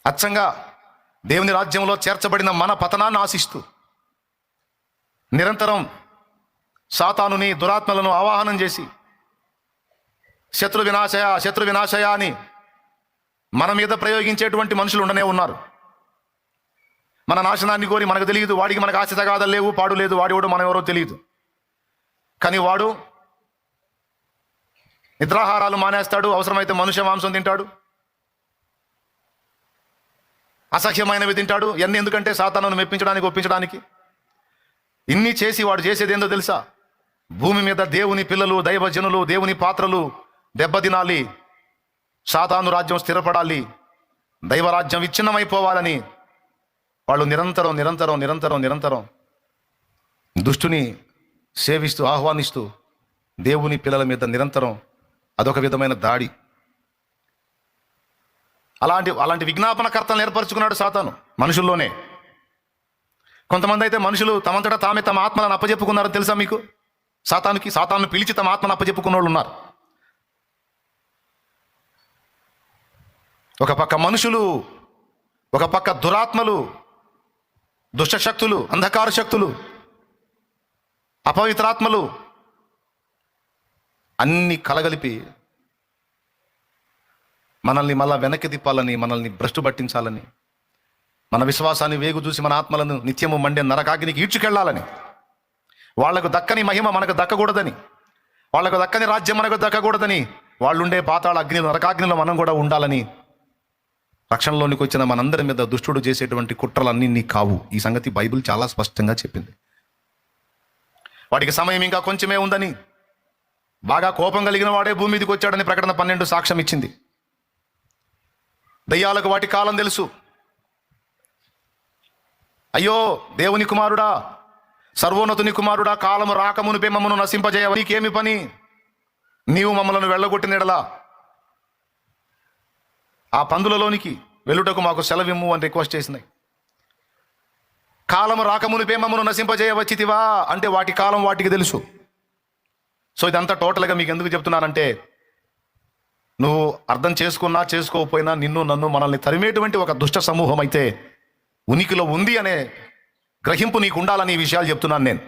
అచ్చంగా దేవుని రాజ్యంలో చేర్చబడిన మన పతనాన్ని ఆశిస్తూ నిరంతరం సాతానుని దురాత్మలను ఆవాహనం చేసి శత్రు వినాశయ అని మన మీద ప్రయోగించేటువంటి మనుషులు ఉండనే ఉన్నారు. మన నాశనాన్ని కోరి మనకు తెలియదు, వాడికి మనకు ఆశ తగాదలు లేవు, పాడు లేదు, వాడు మనం ఎవరో తెలియదు. కానీ వాడు నిద్రాహారాలు మానేస్తాడు, అవసరమైతే మనుష్య మాంసం తింటాడు, అసహ్యమైనవి తింటాడు. ఇవన్నీ ఎందుకంటే సాతానును మెప్పించడానికి, ఒప్పించడానికి. ఇన్ని చేసి వాడు చేసేది ఏందో తెలుసా? భూమి మీద దేవుని పిల్లలు, దైవజనులు, దేవుని పాత్రలు దెబ్బతినాలి, సాతాను రాజ్యం స్థిరపడాలి, దైవరాజ్యం విచ్ఛిన్నమైపోవాలని వాళ్ళు నిరంతరం దుష్టుని సేవిస్తూ ఆహ్వానిస్తూ దేవుని పిల్లల మీద నిరంతరం అదొక విధమైన దాడి. అలాంటి విజ్ఞాపనకర్తలను ఏర్పరచుకున్నాడు సాతాను మనుషుల్లోనే. కొంతమంది అయితే మనుషులు తమంతటా తామే తమ ఆత్మలను అప్పచెప్పుకున్నారని తెలుసా మీకు? సాతాను పిలిచి తమ ఆత్మను అప్పచెప్పుకున్న వాళ్ళు ఉన్నారు. ఒక పక్క మనుషులు, ఒక పక్క దురాత్మలు, దుష్టశక్తులు, అంధకార శక్తులు, అపవిత్రాత్మలు అన్ని కలగలిపి మనల్ని మళ్ళా వెనక్కి తిప్పాలని, మనల్ని భ్రష్టు పట్టించాలని, మన విశ్వాసాన్ని వేగు చూసి మన ఆత్మలను నిత్యము మండే నరకాగ్నికి ఈడ్చుకెళ్లాలని, వాళ్లకు దక్కని మహిమ మనకు దక్కకూడదని, వాళ్లకు దక్కని రాజ్యం మనకు దక్కకూడదని, వాళ్ళుండే పాతాళ అగ్నిలో, నరకాగ్నిలో మనం కూడా ఉండాలని రక్షణలోనికి వచ్చిన మనందరి మీద దుష్టుడు చేసేటువంటి కుట్రలన్నీ కావు. ఈ సంగతి బైబిల్ చాలా స్పష్టంగా చెప్పింది. వాడికి సమయం ఇంకా కొంచెమే ఉందని, బాగా కోపం కలిగిన వాడే భూమి మీదకి వచ్చాడని ప్రకటన 12 సాక్ష్యం ఇచ్చింది. దయ్యాలకు వాటి కాలం తెలుసు. అయ్యో దేవుని కుమారుడా, సర్వోన్నతుని కుమారుడా, కాలము రాకమునిపే మమ్మను నశింపజేయ, నీకేమి పని? నీవు మమ్మలను వెళ్ళగొట్టినడలా ఆ పందులలోనికి వెలుటకు మాకు సెలవిమ్ము అని రిక్వెస్ట్ చేసినాయి. కాలము రాకమునిపే మమ్మను నశింపజేయవచ్చితివా అంటే వాటి కాలం వాటికి తెలుసు. సో ఇదంతా టోటల్గా మీకు ఎందుకు చెప్తున్నానంటే, నువ్వు అర్థం చేసుకున్నా చేసుకోకపోయినా నిన్ను నన్ను మనల్ని తరిమేటువంటి ఒక దుష్ట సమూహం అయితే ఉనికిలో ఉంది అనే గ్రహింపు నీకు ఉండాలని ఈ విషయాలు చెప్తున్నాను నేను.